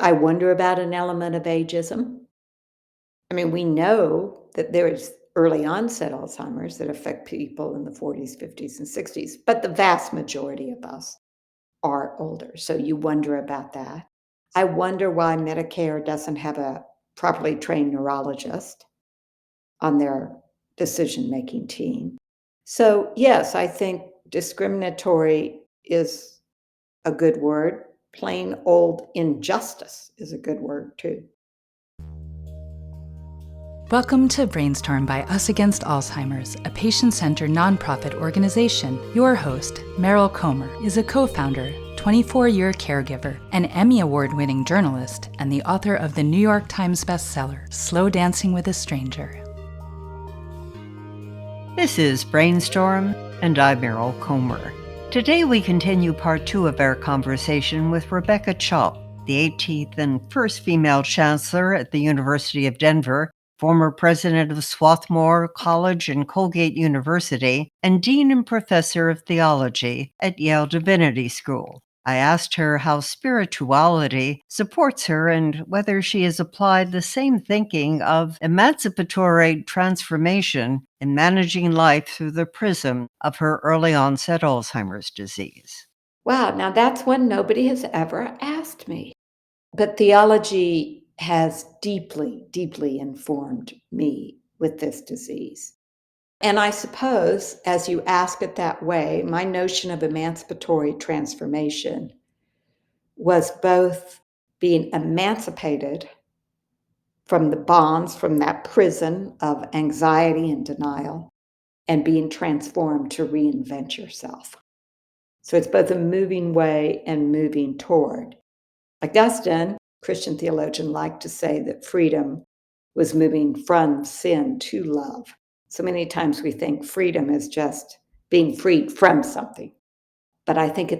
I wonder about an element of ageism. I mean, we know that there's early onset Alzheimer's that affect people in the 40s, 50s, and 60s, but the vast majority of us are older. So you wonder about that. I wonder why Medicare doesn't have a properly trained neurologist on their decision-making team. So, yes, I think discriminatory is a good word. Plain old injustice is a good word too. Welcome to BrainStorm by Us Against Alzheimer's, a patient-centered nonprofit organization. Your host, Meryl Comer, is a co-founder, 24-year caregiver, an Emmy Award-winning journalist, and the author of the New York Times bestseller, Slow Dancing with a Stranger. This is BrainStorm, and I'm Meryl Comer. Today we continue part 2 of our conversation with Rebecca Chopp, the 18th and first female chancellor at the University of Denver, former president of Swarthmore College and Colgate University, and dean and professor of theology at Yale Divinity School. I asked her how spirituality supports her and whether she has applied the same thinking of emancipatory transformation in managing life through the prism of her early onset Alzheimer's disease. Wow, now that's one nobody has ever asked me. But theology has deeply, deeply informed me with this disease. And I suppose, as you ask it that way, my notion of emancipatory transformation was both being emancipated from the bonds, from that prison of anxiety and denial, and being transformed to reinvent yourself. So it's both a moving way and moving toward. Augustine, Christian theologian, liked to say that freedom was moving from sin to love. So many times we think freedom is just being freed from something. But I think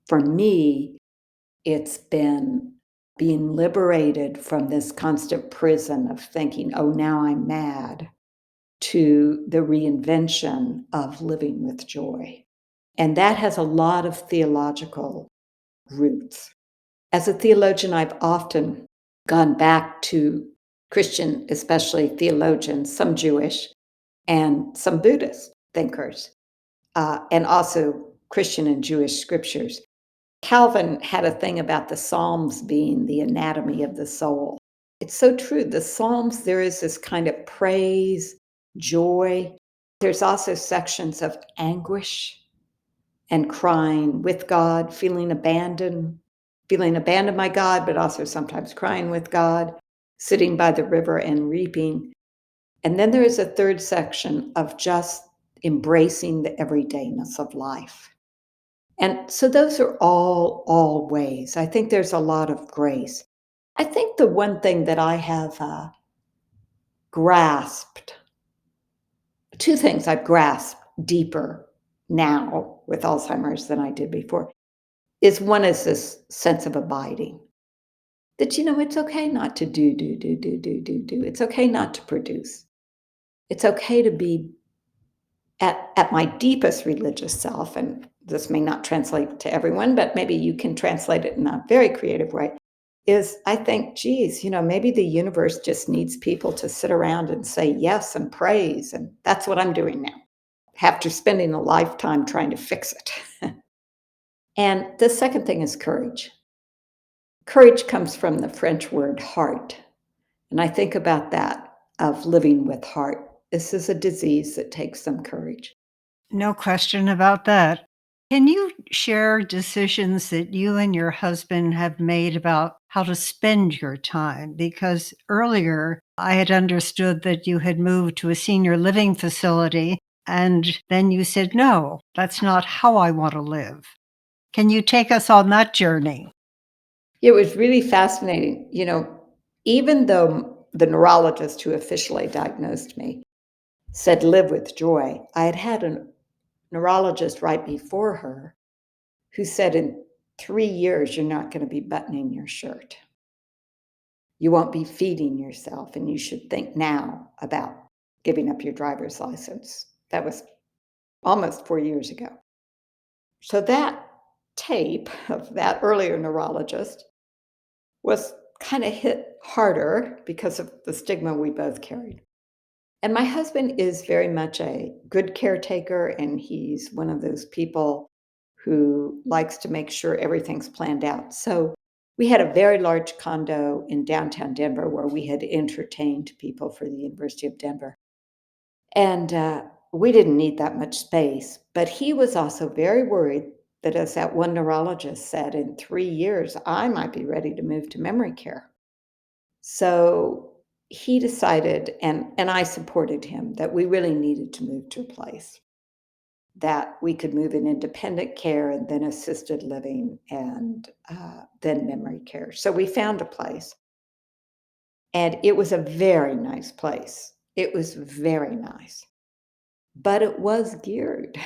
for me, it's been being liberated from this constant prison of thinking, oh, now I'm mad, to the reinvention of living with joy. And that has a lot of theological roots. As a theologian, I've often gone back to Christian, especially theologians, some Jewish, and some Buddhist thinkers, and also Christian and Jewish scriptures. Calvin had a thing about the Psalms being the anatomy of the soul. It's so true. The Psalms, there is this kind of praise, joy. There's also sections of anguish and crying with God, feeling abandoned by God, but also sometimes crying with God, sitting by the river and reaping. And then there is a third section of just embracing the everydayness of life. And so those are all ways. I think there's a lot of grace. I think the one thing that I have grasped, two things I've grasped deeper now with Alzheimer's than I did before, is one is this sense of abiding. That, it's okay not to do. It's okay not to produce. It's okay to be at my deepest religious self, and this may not translate to everyone, but maybe you can translate it in a very creative way, is I think, geez, maybe the universe just needs people to sit around and say yes and praise, and that's what I'm doing now, after spending a lifetime trying to fix it. And the second thing is courage. Courage comes from the French word heart. And I think about that, of living with heart. This is a disease that takes some courage. No question about that. Can you share decisions that you and your husband have made about how to spend your time? Because earlier I had understood that you had moved to a senior living facility, and then you said, no, that's not how I want to live. Can you take us on that journey? It was really fascinating. Even though the neurologist who officially diagnosed me said live with joy, I had a neurologist right before her who said in 3 years, you're not going to be buttoning your shirt. You won't be feeding yourself, and you should think now about giving up your driver's license. That was almost 4 years ago. So that tape of that earlier neurologist was kind of hit harder because of the stigma we both carried. And my husband is very much a good caretaker, and he's one of those people who likes to make sure everything's planned out. So we had a very large condo in downtown Denver where we had entertained people for the University of Denver. And we didn't need that much space, but he was also very worried that, as that one neurologist said, in 3 years, I might be ready to move to memory care. So he decided, and I supported him, that we really needed to move to a place that we could move in independent care and then assisted living and then memory care. So we found a place, and it was a very nice place. It was very nice, but it was geared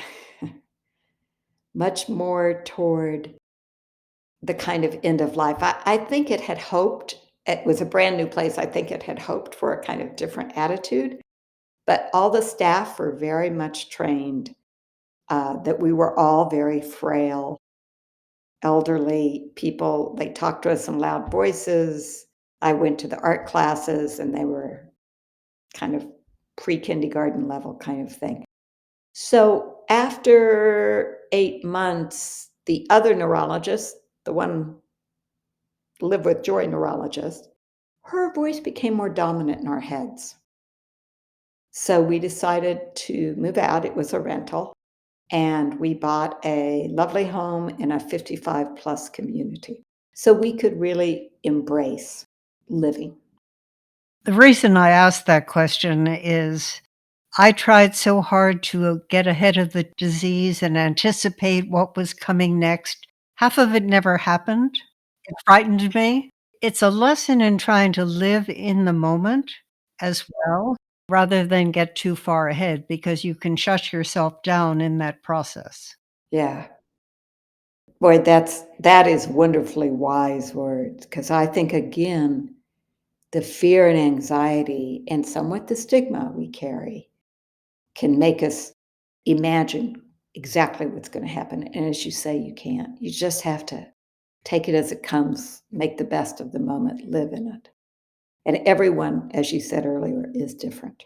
much more toward the kind of end of life. I think it had hoped, it was a brand new place. I think it had hoped for a kind of different attitude, but all the staff were very much trained that we were all very frail, elderly people. They talked to us in loud voices. I went to the art classes, and they were kind of pre-kindergarten level kind of thing. So after 8 months, the other neurologist, the one live with joy neurologist, her voice became more dominant in our heads. So we decided to move out. It was a rental, and we bought a lovely home in a 55 plus community. So we could really embrace living. The reason I asked that question is I tried so hard to get ahead of the disease and anticipate what was coming next. Half of it never happened. It frightened me. It's a lesson in trying to live in the moment as well, rather than get too far ahead because you can shut yourself down in that process. Yeah. Boy, that is wonderfully wise words, because I think, again, the fear and anxiety and somewhat the stigma we carry can make us imagine exactly what's going to happen. And as you say, you can't. You just have to take it as it comes, make the best of the moment, live in it. And everyone, as you said earlier, is different.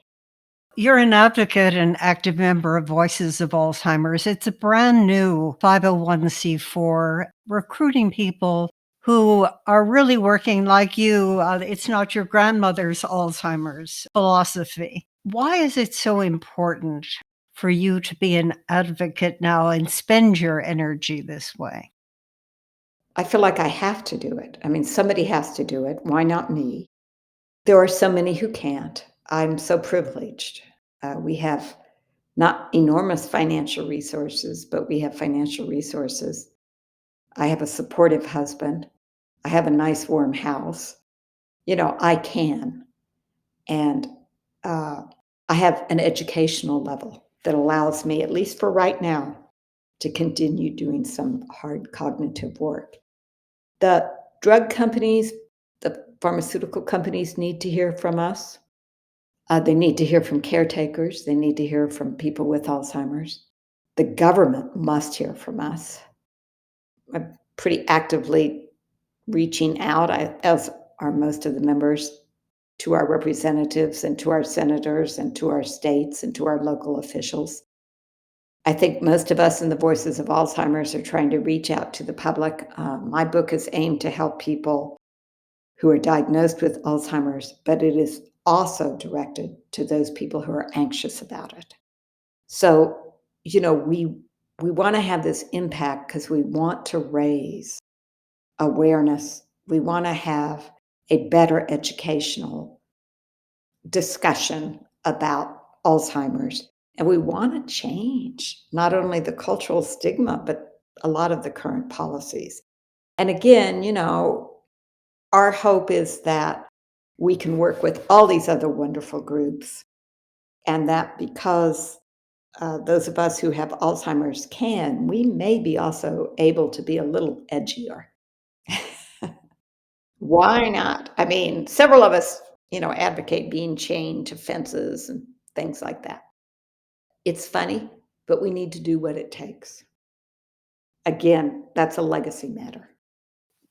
You're an advocate and active member of Voices of Alzheimer's. It's a brand new 501c4 recruiting people who are really working like you. It's not your grandmother's Alzheimer's philosophy. Why is it so important for you to be an advocate now and spend your energy this way? I feel like I have to do it. I mean, somebody has to do it. Why not me? There are so many who can't. I'm so privileged. We have not enormous financial resources, but we have financial resources. I have a supportive husband. I have a nice warm house. I can. And I have an educational level that allows me, at least for right now, to continue doing some hard cognitive work. The drug companies, the pharmaceutical companies need to hear from us. They need to hear from caretakers. They need to hear from people with Alzheimer's. The government must hear from us. I'm pretty actively reaching out, as are most of the members, to our representatives and to our senators and to our states and to our local officials. I think most of us in the Voices of Alzheimer's are trying to reach out to the public. My book is aimed to help people who are diagnosed with Alzheimer's, but it is also directed to those people who are anxious about it. So, we want to have this impact because we want to raise awareness. We want to have a better educational discussion about Alzheimer's. And we want to change not only the cultural stigma, but a lot of the current policies. And again, our hope is that we can work with all these other wonderful groups, and that because those of us who have Alzheimer's can, we may be also able to be a little edgier. Why not? I mean, several of us, advocate being chained to fences and things like that. It's funny, but we need to do what it takes. Again, that's a legacy matter.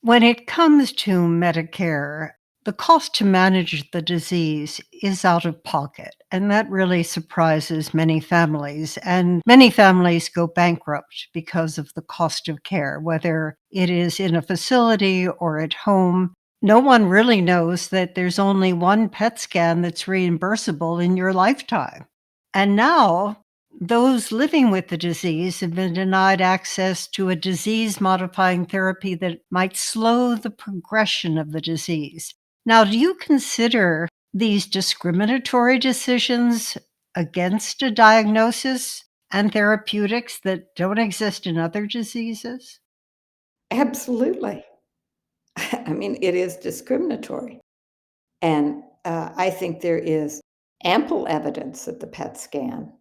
When it comes to Medicare, the cost to manage the disease is out of pocket, and that really surprises many families. And many families go bankrupt because of the cost of care, whether it is in a facility or at home. No one really knows that there's only one PET scan that's reimbursable in your lifetime. And now, those living with the disease have been denied access to a disease modifying therapy that might slow the progression of the disease. Now, do you consider these discriminatory decisions against a diagnosis and therapeutics that don't exist in other diseases? Absolutely. I mean, it is discriminatory. And I think there is ample evidence that the PET scan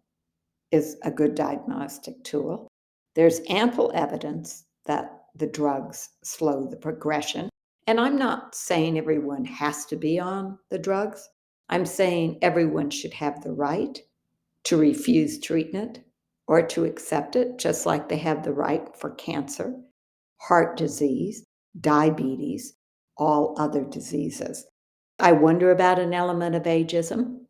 is a good diagnostic tool. There's ample evidence that the drugs slow the progression. And I'm not saying everyone has to be on the drugs. I'm saying everyone should have the right to refuse treatment or to accept it, just like they have the right for cancer, heart disease, diabetes, all other diseases. I wonder about an element of ageism.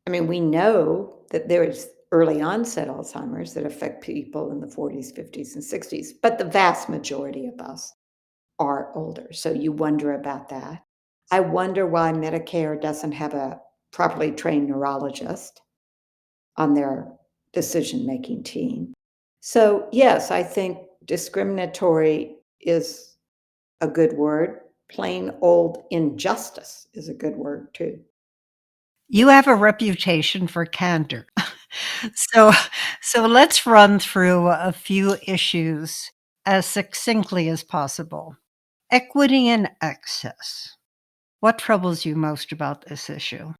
I mean, we know that there is early onset Alzheimer's that affect people in the 40s, 50s, and 60s, but the vast majority of us are older. So you wonder about that. I wonder why Medicare doesn't have a properly trained neurologist on their decision making team. So, yes, I think discriminatory is a good word. Plain old injustice is a good word too. You have a reputation for candor. So so let's run through a few issues as succinctly as possible. Equity and access. What troubles you most about this issue?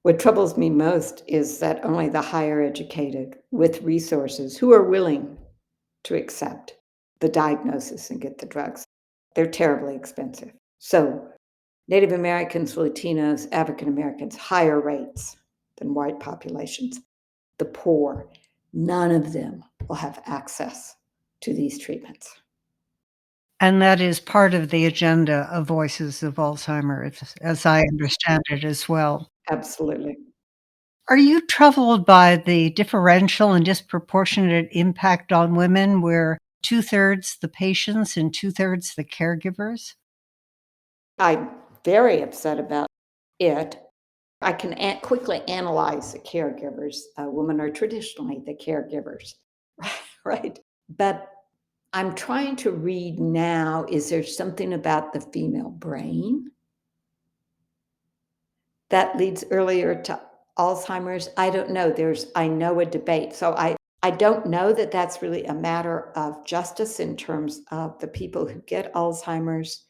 What troubles me most is that only the higher educated with resources who are willing to accept the diagnosis and get the drugs, they're terribly expensive. So, Native Americans, Latinos, African Americans, higher rates than white populations. The poor, none of them will have access to these treatments. And that is part of the agenda of Voices of Alzheimer's, as I understand it as well. Absolutely. Are you troubled by the differential and disproportionate impact on women where two-thirds the patients and two-thirds the caregivers? I'm very upset about it. I can quickly analyze the caregivers. Women are traditionally the caregivers, right? But I'm trying to read now, is there something about the female brain that leads earlier to Alzheimer's? I don't know. I know a debate. So I don't know that that's really a matter of justice in terms of the people who get Alzheimer's.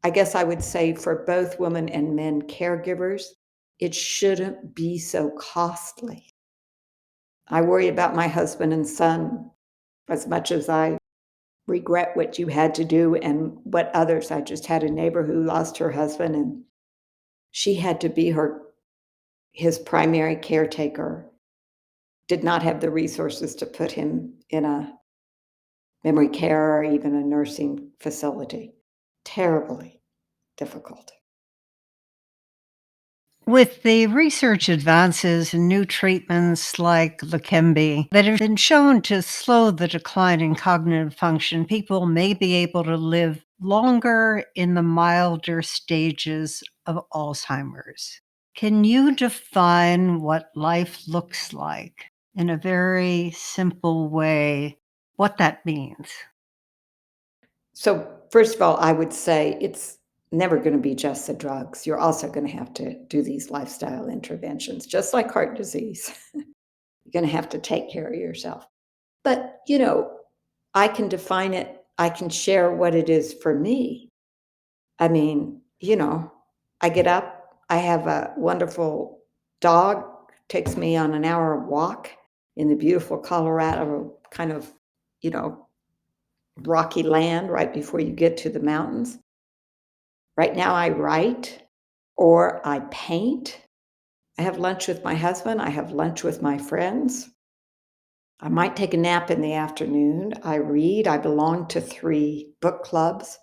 I guess I would say for both women and men caregivers, it shouldn't be so costly. I worry about my husband and son as much as I regret what you had to do and what others. I just had a neighbor who lost her husband and she had to be his primary caretaker, did not have the resources to put him in a memory care or even a nursing facility. Terribly difficult. With the research advances and new treatments like Leqembi that have been shown to slow the decline in cognitive function, people may be able to live longer in the milder stages of Alzheimer's. Can you define what life looks like in a very simple way, what that means? So, first of all, I would say it's never going to be just the drugs. You're also going to have to do these lifestyle interventions, just like heart disease. You're going to have to take care of yourself. But, I can define it, I can share what it is for me. I mean, I get up, I have a wonderful dog, takes me on an hour walk in the beautiful Colorado kind of, you know, rocky land right before you get to the mountains. Right now, I write or I paint. I have lunch with my husband. I have lunch with my friends. I might take a nap in the afternoon. I read. I belong to 3 book clubs,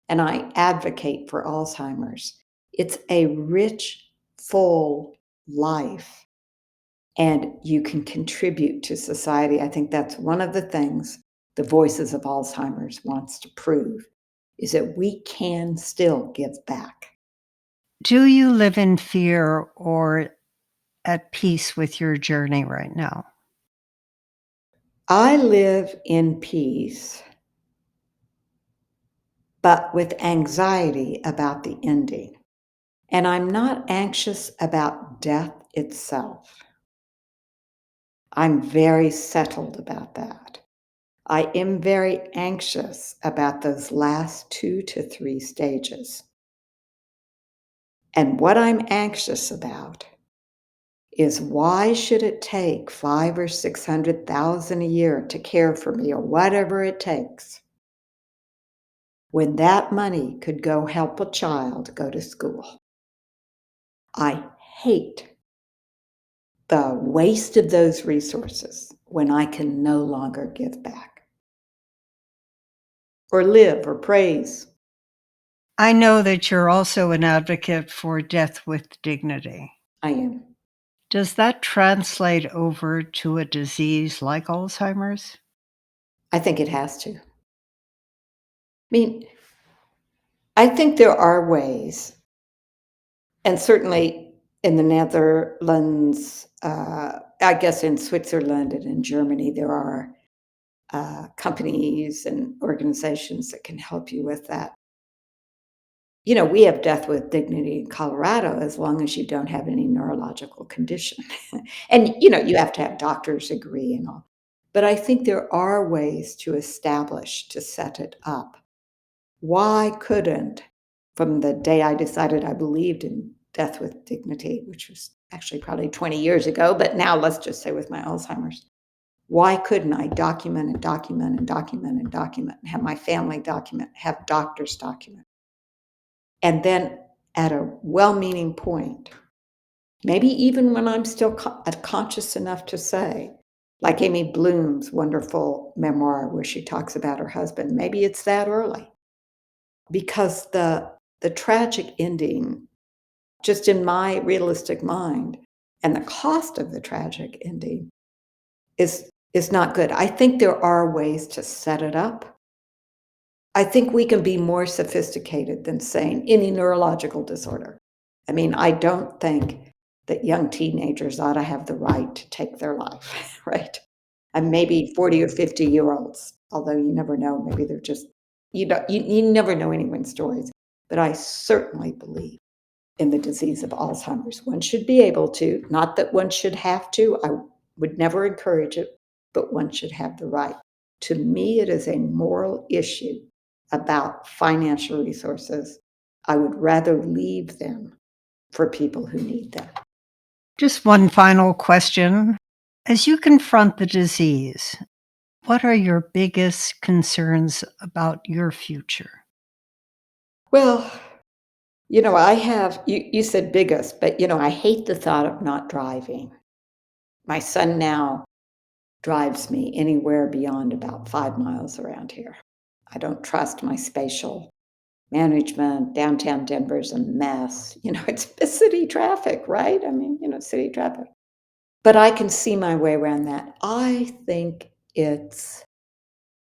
and I advocate for Alzheimer's. It's a rich, full life, and you can contribute to society. I think that's one of the things the Voices of Alzheimer's wants to prove, is that we can still give back. Do you live in fear or at peace with your journey right now? I live in peace, but with anxiety about the ending. And I'm not anxious about death itself. I'm very settled about that. I am very anxious about those last 2 to 3 stages. And what I'm anxious about is, why should it take 5 or 600,000 a year to care for me, or whatever it takes, when that money could go help a child go to school? I hate the waste of those resources when I can no longer give back or live or praise. I know that you're also an advocate for death with dignity. I am. Does that translate over to a disease like Alzheimer's? I think it has to. I mean, I think there are ways, and certainly in the Netherlands, I guess in Switzerland and in Germany, there are companies and organizations that can help you with that. We have death with dignity in Colorado as long as you don't have any neurological condition. And, you have to have doctors agree and all. But I think there are ways to establish, to set it up. Why couldn't, from the day I decided I believed in death with dignity, which was actually probably 20 years ago, but now let's just say with my Alzheimer's, why couldn't I document and document and document and document, and have my family document, have doctors document? And then at a well-meaning point, maybe even when I'm still conscious enough to say, like Amy Bloom's wonderful memoir where she talks about her husband, maybe it's that early. Because the tragic ending, just in my realistic mind, and the cost of the tragic ending is not good. I think there are ways to set it up. I think we can be more sophisticated than saying any neurological disorder. I mean, I don't think that young teenagers ought to have the right to take their life, right? And maybe 40 or 50-year-olds, although you never know, maybe they're just, you never know anyone's stories. But I certainly believe in the disease of Alzheimer's. One should be able to, not that one should have to, I would never encourage it, but one should have the right. To me, it is a moral issue about financial resources. I would rather leave them for people who need them. Just one final question. As you confront the disease, what are your biggest concerns about your future? Well, you said biggest, but I hate the thought of not driving. My son now drives me anywhere beyond about 5 miles around here. I don't trust my spatial management. Downtown Denver's a mess. It's city traffic, right? I mean, city traffic. But I can see my way around that. I think it's,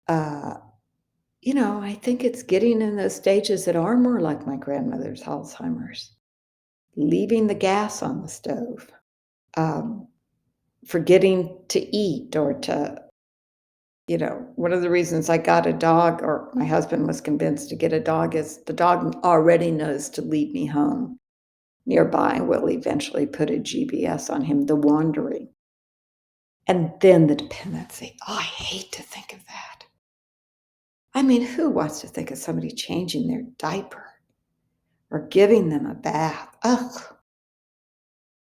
I think it's getting in those stages that are more like my grandmother's Alzheimer's. Leaving the gas on the stove, um, forgetting to eat, or to, one of the reasons I got a dog, or my husband was convinced to get a dog, is the dog already knows to lead me home nearby. We'll eventually put a GPS on him, the wandering. And then the dependency. Oh, I hate to think of that. I mean, who wants to think of somebody changing their diaper or giving them a bath? Ugh.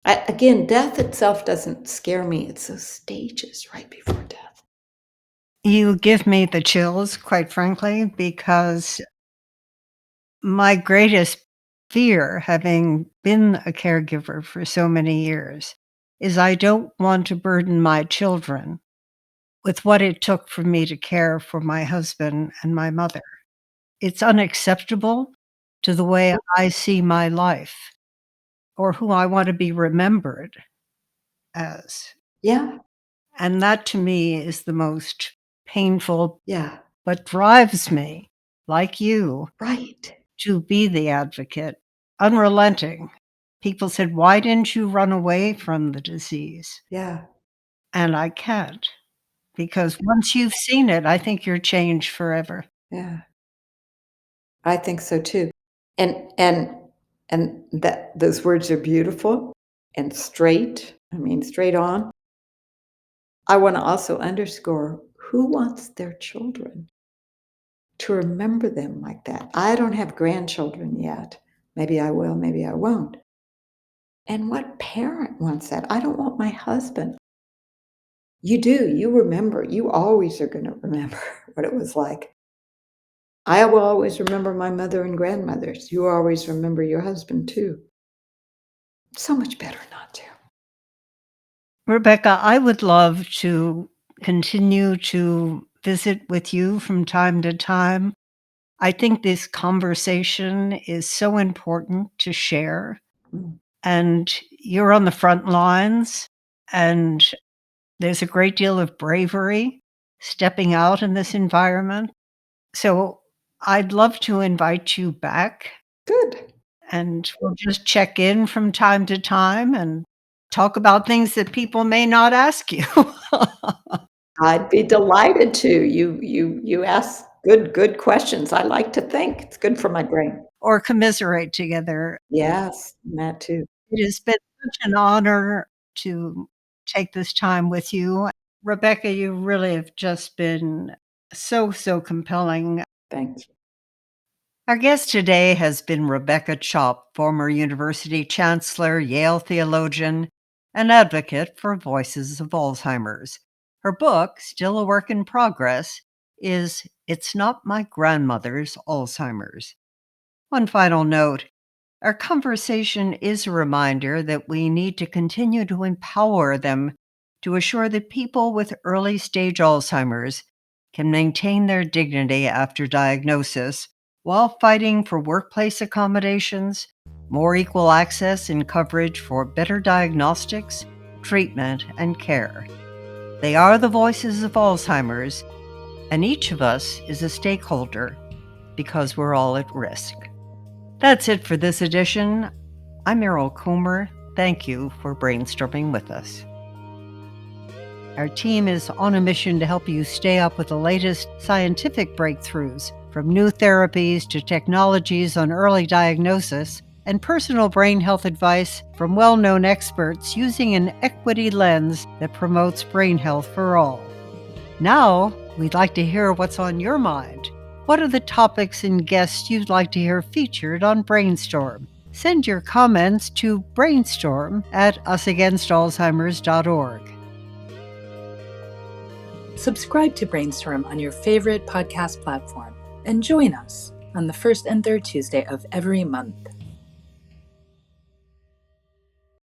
Again, death itself doesn't scare me. It's those stages right before death. You give me the chills, quite frankly, because my greatest fear, having been a caregiver for so many years, is I don't want to burden my children with what it took for me to care for my husband and my mother. It's unacceptable to the way I see my life or who I want to be remembered as. Yeah, And that to me is the most painful, yeah, but drives me, like you, right. to be the advocate, unrelenting. People said, "Why didn't you run away from the disease?" Yeah, And I can't, because once you've seen it, I think you're changed forever. yeah. I think so too. And and and that those words are beautiful and straight. I mean, straight on. I want to also underscore who wants their children to remember them like that. I don't have grandchildren yet. Maybe I will, maybe I won't. And what parent wants that? I don't want my husband. You do, you remember. You always are going to remember what it was like. I will always remember my mother and grandmothers. You always remember your husband too. So much better not to. Rebecca, I would love to continue to visit with you from time to time. I think this conversation is so important to share. Mm. And you're on the front lines, and there's a great deal of bravery stepping out in this environment. So I'd love to invite you back, Good. and we'll just check in from time to time and talk about things that people may not ask you. I'd be delighted to. You ask good questions. I like to think. It's good for my brain. Or commiserate together. Yes, that too. It has been such an honor to take this time with you. Rebecca, you really have just been so compelling. Thank you. Our guest today has been Rebecca Chopp, former university chancellor, Yale theologian, and advocate for Voices of Alzheimer's. Her book, still a work in progress, is It's Not My Grandmother's Alzheimer's. One final note. Our conversation is a reminder that we need to continue to empower them to assure that people with early stage Alzheimer's can maintain their dignity after diagnosis while fighting for workplace accommodations, more equal access and coverage for better diagnostics, treatment, and care. They are the voices of Alzheimer's, and each of us is a stakeholder because we're all at risk. That's it for this edition. I'm Meryl Comer. Thank you for brainstorming with us. Our team is on a mission to help you stay up with the latest scientific breakthroughs, from new therapies to technologies on early diagnosis, and personal brain health advice from well-known experts using an equity lens that promotes brain health for all. Now, we'd like to hear what's on your mind. What are the topics and guests you'd like to hear featured on BrainStorm? Send your comments to brainstorm@usagainstalzheimers.org. Subscribe to BrainStorm on your favorite podcast platform and join us on the first and third Tuesday of every month.